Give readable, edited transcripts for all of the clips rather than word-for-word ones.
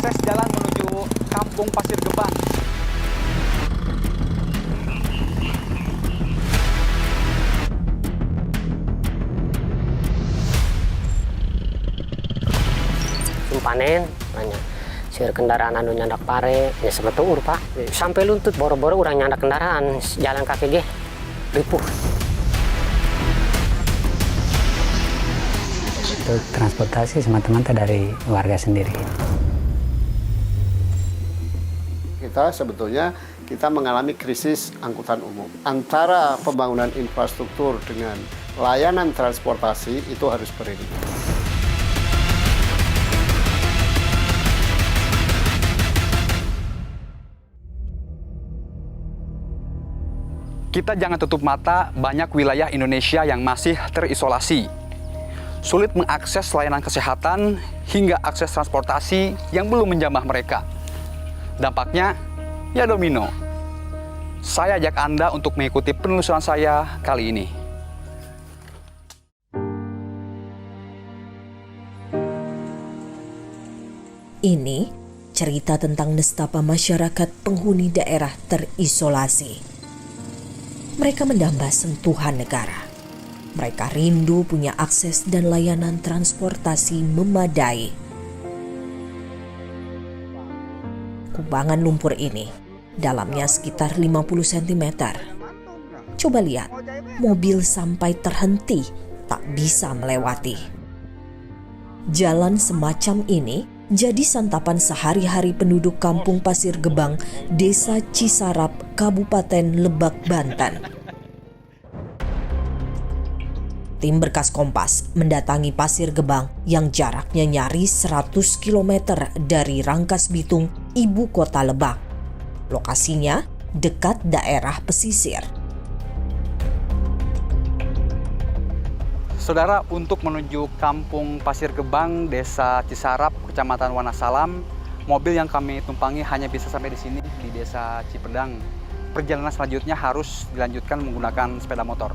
akses jalan menuju Kampung Pasir Gebang. Panen banyak seur kendaraan anu nyandak pare ya sebetul Pak sampai luntut boro-boro urang nyandak kendaraan jalan kaki ge ripuh. Untuk transportasi semata-mata dari warga sendiri. Kita sebetulnya mengalami krisis angkutan umum. Antara pembangunan infrastruktur dengan layanan transportasi itu harus beriringan. Kita jangan tutup mata, banyak wilayah Indonesia yang masih terisolasi. Sulit mengakses layanan kesehatan hingga akses transportasi yang belum menjamah mereka. Dampaknya, ya domino. Saya ajak Anda untuk mengikuti penelusuran saya kali ini. Ini cerita tentang nestapa masyarakat penghuni daerah terisolasi. Mereka mendamba sentuhan negara. Mereka rindu punya akses dan layanan transportasi memadai. Kubangan lumpur ini dalamnya sekitar 50 cm. Coba lihat, mobil sampai terhenti tak bisa melewati. Jalan semacam ini jadi santapan sehari-hari penduduk Kampung Pasir Gebang, Desa Cisarap, Kabupaten Lebak, Banten. Tim Berkas Kompas mendatangi Pasir Gebang yang jaraknya nyaris 100 km dari Rangkas Bitung, ibu kota Lebak. Lokasinya dekat daerah pesisir. Saudara, untuk menuju Kampung Pasir Gebang, Desa Cisarap, Kecamatan Wonosalam, mobil yang kami tumpangi hanya bisa sampai di sini, di Desa Cipedang. Perjalanan selanjutnya harus dilanjutkan menggunakan sepeda motor.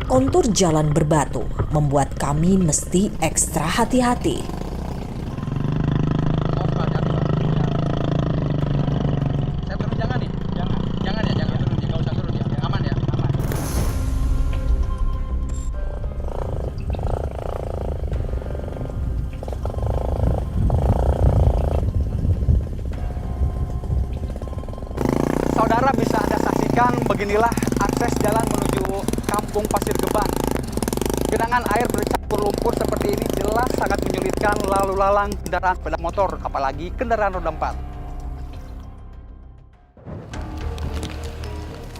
Kontur jalan berbatu membuat kami mesti ekstra hati-hati. Saudara, bisa Anda saksikan beginilah akses jalan menuju Kampung Pasir Gebang. Genangan air bercampur lumpur seperti ini jelas sangat menyulitkan lalu lalang kendaraan sepeda motor, apalagi kendaraan roda 4.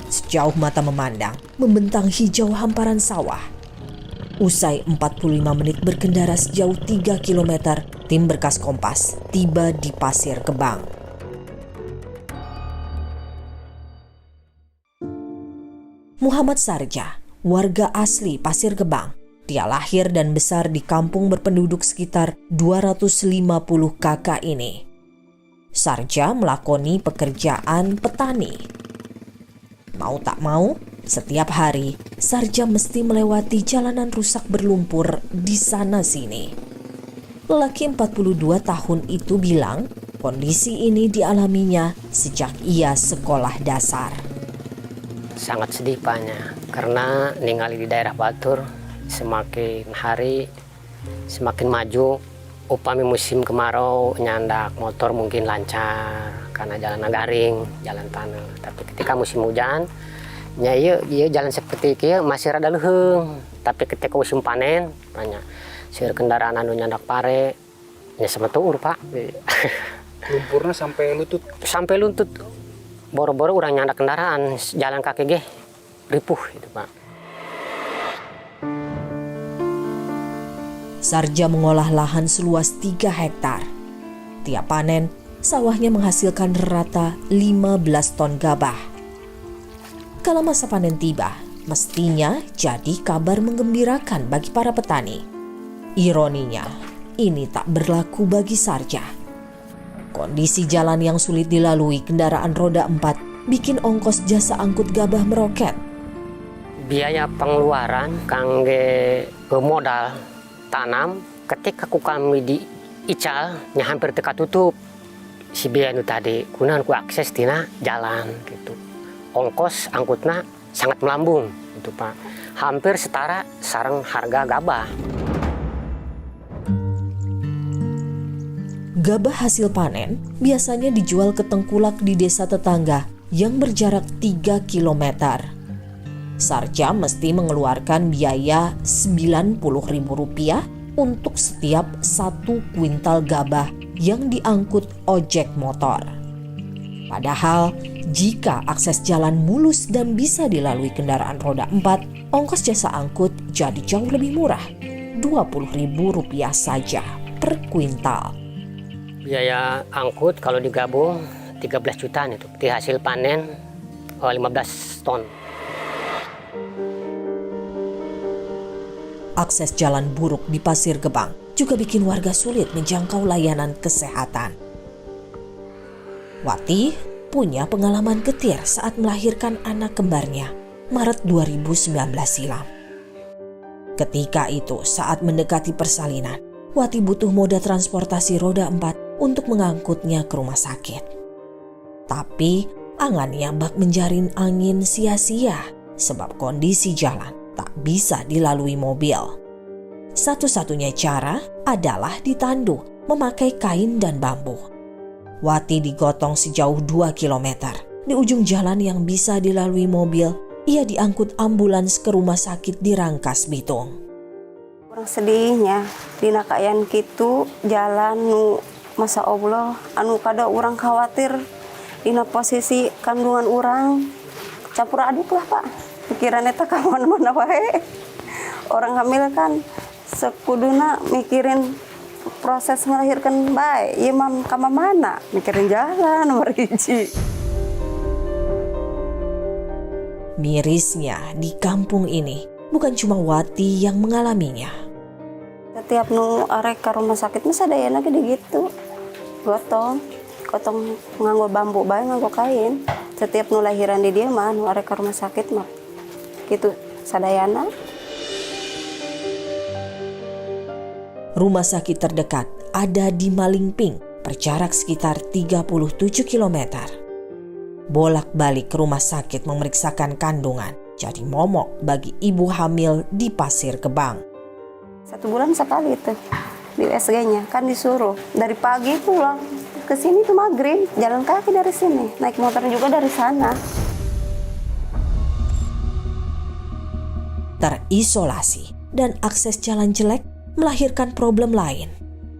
Sejauh mata memandang, membentang hijau hamparan sawah. Usai 45 menit berkendara sejauh 3 km, tim Berkas Kompas tiba di Pasir Gebang. Muhammad Sarja, warga asli Pasir Gebang. Dia lahir dan besar di kampung berpenduduk sekitar 250 kakak ini. Sarja melakoni pekerjaan petani. Mau tak mau, setiap hari Sarja mesti melewati jalanan rusak berlumpur di sana-sini. Lelaki 42 tahun itu bilang, kondisi ini dialaminya sejak ia sekolah dasar. Sangat sedih Paknya, karena ningali di daerah Batur semakin hari semakin maju. Upami musim kemarau nyandak motor mungkin lancar karena jalan garing, jalan tanah. Tapi ketika musim hujan, ya iya jalan seperti itu masih rada leuheung. Tapi ketika musim panen, banyak seur kendaraan anu nyandak pare, ya sebetul Pak. Lumpurnya sampai lutut. Sampai lutut. Boro-boro urang nyandak kendaraan jalan kaki ge ripuh itu Pak. Sarja mengolah lahan seluas 3 hektar. Tiap panen, sawahnya menghasilkan rata 15 ton gabah. Kala masa panen tiba, mestinya jadi kabar menggembirakan bagi para petani. Ironinya, ini tak berlaku bagi Sarja. Kondisi jalan yang sulit dilalui kendaraan roda 4 bikin ongkos jasa angkut gabah meroket. Biaya pengeluaran kangge modal tanam. Ketika kami di ical, hampir teka tutup. Si biaya itu tadi, kunahan ku akses tina jalan gitu. Ongkos angkutna sangat melambung gitu Pak. Hampir setara sareng harga gabah. Gabah hasil panen biasanya dijual ke tengkulak di desa tetangga yang berjarak 3 km. Sarja mesti mengeluarkan biaya Rp90.000 untuk setiap 1 kuintal gabah yang diangkut ojek motor. Padahal jika akses jalan mulus dan bisa dilalui kendaraan roda 4, ongkos jasa angkut jadi jauh lebih murah, Rp20.000 saja per kuintal. Biaya angkut kalau digabung 13 jutaan itu. Di hasil panen 15 ton. Akses jalan buruk di Pasir Gebang juga bikin warga sulit menjangkau layanan kesehatan. Wati punya pengalaman getir saat melahirkan anak kembarnya Maret 2019 silam. Ketika itu saat mendekati persalinan, Wati butuh moda transportasi roda 4 untuk mengangkutnya ke rumah sakit. Tapi angannya bak menjaring angin sia-sia sebab kondisi jalan tak bisa dilalui mobil. Satu-satunya cara adalah ditandu memakai kain dan bambu. Wati digotong sejauh 2 km. Di ujung jalan yang bisa dilalui mobil, ia diangkut ambulans ke rumah sakit di Rangkas Bitung. Orang sedihnya dina kayan kitu jalan nu masa Allah anu kada orang khawatir dina posisi kandungan orang campur aduk lah Pak. Pikiran eta ka mana-mana wae. Orang hamil kan sekuduna mikirin proses melahirkan bae. Ieu mah ka mana mikirin jalan nomor 1. Mirisnya di kampung ini bukan cuma Wati yang mengalaminya. Setiap nu arek ka rumah sakit mah sadayana gede gitu. Gotong nganggo bambu bae nganggo kain. Setiap nu lahiran di dia mah nu arek ka rumah sakit mah gitu sadayana. Rumah sakit terdekat ada di Malingping, berjarak sekitar 37 km. Bolak-balik ke rumah sakit memeriksakan kandungan jadi momok bagi ibu hamil di Pasir Gebang. 1 bulan sekali tuh di USG-nya kan disuruh dari pagi pulang ke sini tuh maghrib, jalan kaki dari sini, naik motor juga dari sana. Terisolasi dan akses jalan jelek melahirkan problem lain.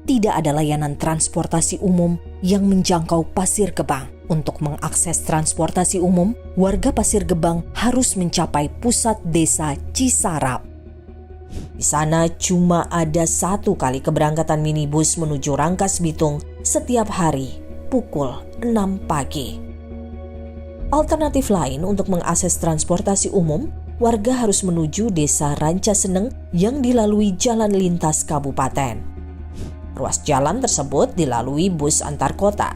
Tidak ada layanan transportasi umum yang menjangkau Pasir Gebang. Untuk mengakses transportasi umum, warga Pasir Gebang harus mencapai pusat desa Cisarap. Di sana cuma ada 1 kali keberangkatan minibus menuju Rangkas Bitung setiap hari pukul 6 pagi. Alternatif lain untuk mengakses transportasi umum, warga harus menuju desa Rancaseneng yang dilalui jalan lintas kabupaten. Ruas jalan tersebut dilalui bus antar kota.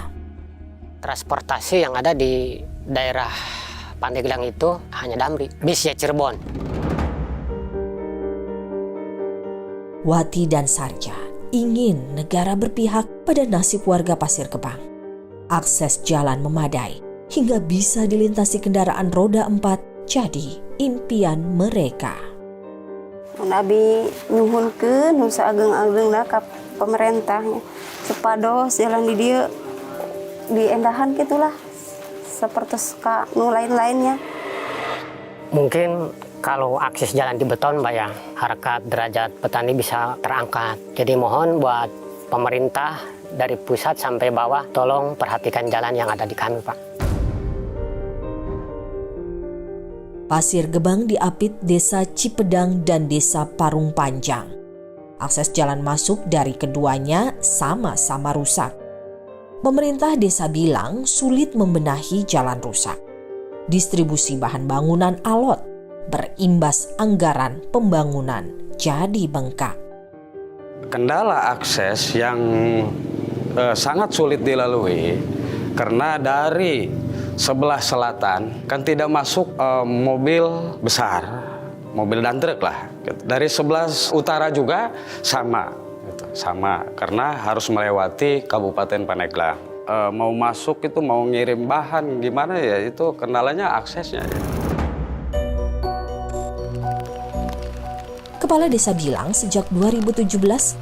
Transportasi yang ada di daerah Pandeglang itu hanya Damri, bisnya Cirebon. Wati dan Sarja ingin negara berpihak pada nasib warga Pasir Gebang. Akses jalan memadai hingga bisa dilintasi kendaraan roda 4 jadi impian mereka. Nabi nyuhunkeun nu saageng-agengna ka pemerintahnya supados jalan di dieu diendahan gitulah seperti nu lain-lainnya. Mungkin kalau akses jalan di beton, Mbak ya, harkat derajat petani bisa terangkat. Jadi mohon buat pemerintah dari pusat sampai bawah, tolong perhatikan jalan yang ada di kami, Pak. Pasir Gebang diapit desa Cipedang dan desa Parung Panjang. Akses jalan masuk dari keduanya sama-sama rusak. Pemerintah desa bilang sulit membenahi jalan rusak. Distribusi bahan bangunan alot, berimbas anggaran pembangunan jadi bengkak. Kendala akses yang sangat sulit dilalui karena dari sebelah selatan kan tidak masuk mobil besar mobil dan truk lah. Dari sebelah utara juga sama, gitu. Sama karena harus melewati Kabupaten Pandeglang. Mau masuk itu mau ngirim bahan gimana ya, itu kendalanya aksesnya. Kepala desa bilang sejak 2017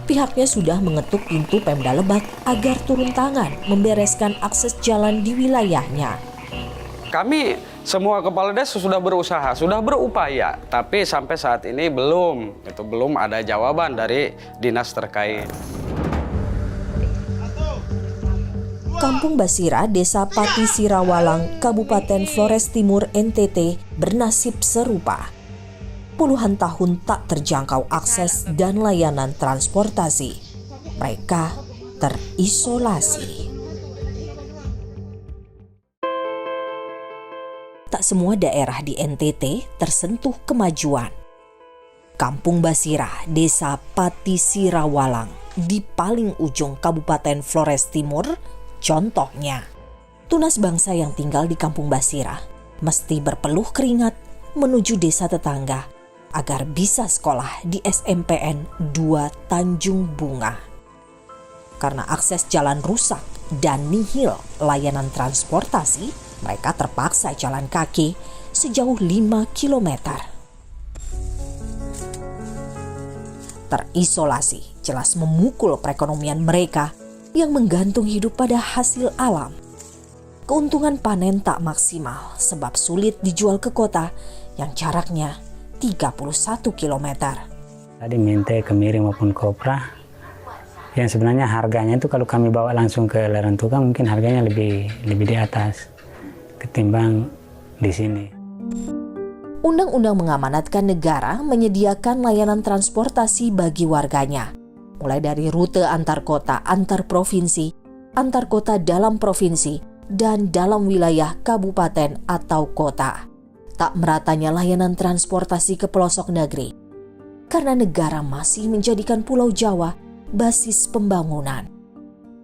pihaknya sudah mengetuk pintu Pemda Lebak agar turun tangan membereskan akses jalan di wilayahnya. Kami semua kepala desa sudah berusaha, sudah berupaya, tapi sampai saat ini belum ada jawaban dari dinas terkait. Kampung Basira, Desa Pati Sirawalang, Kabupaten Flores Timur, NTT bernasib serupa. Puluhan tahun tak terjangkau akses dan layanan transportasi. Mereka terisolasi. Tak semua daerah di NTT tersentuh kemajuan. Kampung Basira, Desa Pati Sirawalang, di paling ujung Kabupaten Flores Timur, contohnya. Tunas bangsa yang tinggal di Kampung Basira mesti berpeluh keringat menuju desa tetangga agar bisa sekolah di SMPN 2 Tanjung Bunga. Karena akses jalan rusak dan nihil layanan transportasi, mereka terpaksa jalan kaki sejauh 5 km. Terisolasi jelas memukul perekonomian mereka yang menggantung hidup pada hasil alam. Keuntungan panen tak maksimal sebab sulit dijual ke kota yang jaraknya 31 km. Tadi Mente, Kemiri maupun Kopra, yang sebenarnya harganya itu kalau kami bawa langsung ke Larantuka mungkin harganya lebih di atas ketimbang di sini. Undang-undang mengamanatkan negara menyediakan layanan transportasi bagi warganya, mulai dari rute antar kota, antar provinsi, antar kota dalam provinsi, dan dalam wilayah kabupaten atau kota. Tak meratanya layanan transportasi ke pelosok negeri, karena negara masih menjadikan Pulau Jawa basis pembangunan.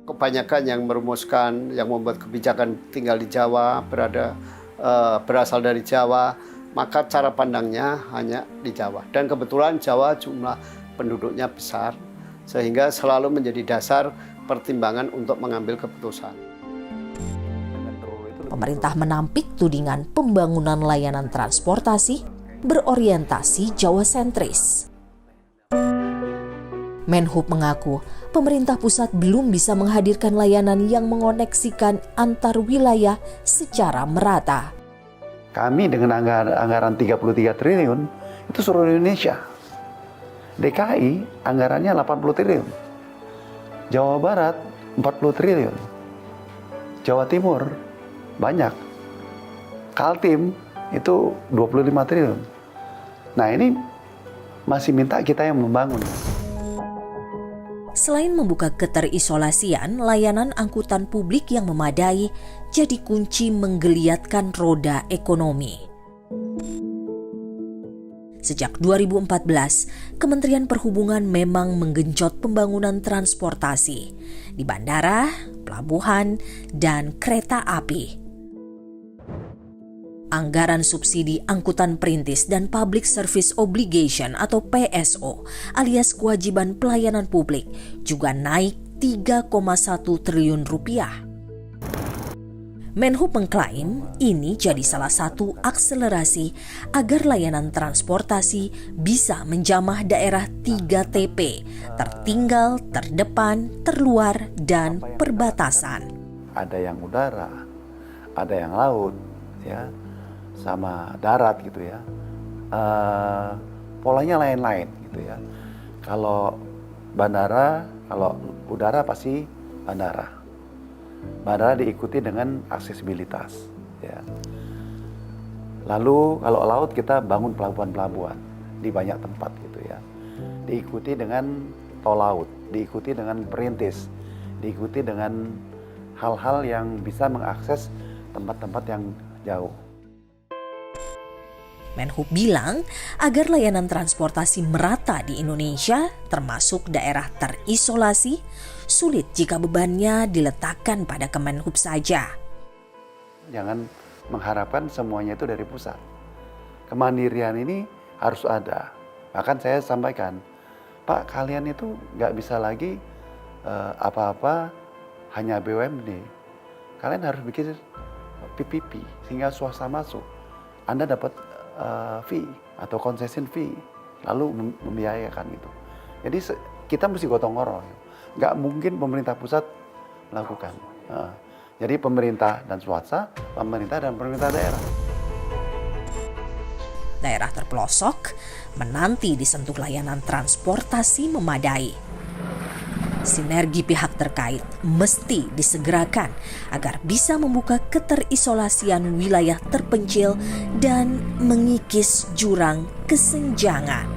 Kebanyakan yang merumuskan, yang membuat kebijakan tinggal di Jawa, berasal dari Jawa, maka cara pandangnya hanya di Jawa. Dan kebetulan Jawa jumlah penduduknya besar, sehingga selalu menjadi dasar pertimbangan untuk mengambil keputusan. Pemerintah menampik tudingan pembangunan layanan transportasi berorientasi Jawa sentris. Menhub mengaku pemerintah pusat belum bisa menghadirkan layanan yang mengoneksikan antar wilayah secara merata. Kami dengan anggaran 33 triliun itu seluruh Indonesia. DKI anggarannya 80 triliun. Jawa Barat 40 triliun. Jawa Timur banyak. Kaltim itu 25 triliun. Nah ini masih minta kita yang membangun. Selain membuka keterisolasian, layanan angkutan publik yang memadai jadi kunci menggeliatkan roda ekonomi. Sejak 2014, Kementerian Perhubungan memang menggenjot pembangunan transportasi di bandara, pelabuhan, dan kereta api. Anggaran subsidi angkutan perintis dan Public Service Obligation atau PSO alias kewajiban pelayanan publik juga naik 3,1 triliun rupiah. Menhub mengklaim ini jadi salah satu akselerasi agar layanan transportasi bisa menjamah daerah 3TP, tertinggal, terdepan, terluar, dan perbatasan. Ada yang udara, ada yang laut, ya, sama darat gitu ya. Polanya lain-lain gitu ya. Kalau bandara, kalau udara pasti bandara. Bandara diikuti dengan aksesibilitas, ya. Lalu kalau laut kita bangun pelabuhan-pelabuhan di banyak tempat gitu ya. Diikuti dengan tol laut, diikuti dengan perintis, diikuti dengan hal-hal yang bisa mengakses tempat-tempat yang jauh. Menhub bilang agar layanan transportasi merata di Indonesia, termasuk daerah terisolasi, sulit jika bebannya diletakkan pada Kemenhub saja. Jangan mengharapkan semuanya itu dari pusat. Kemandirian ini harus ada. Bahkan saya sampaikan, Pak, kalian itu nggak bisa lagi apa-apa hanya BUMD. Kalian harus bikin PPP sehingga swasta masuk. Anda dapat fee atau concession fee, lalu membiayakan itu. Jadi kita mesti gotong royong. Nggak mungkin pemerintah pusat melakukan. Jadi pemerintah dan swasta, pemerintah dan pemerintah daerah. Daerah terpelosok menanti disentuh layanan transportasi memadai. Sinergi pihak terkait mesti disegerakan agar bisa membuka keterisolasian wilayah terpencil dan mengikis jurang kesenjangan.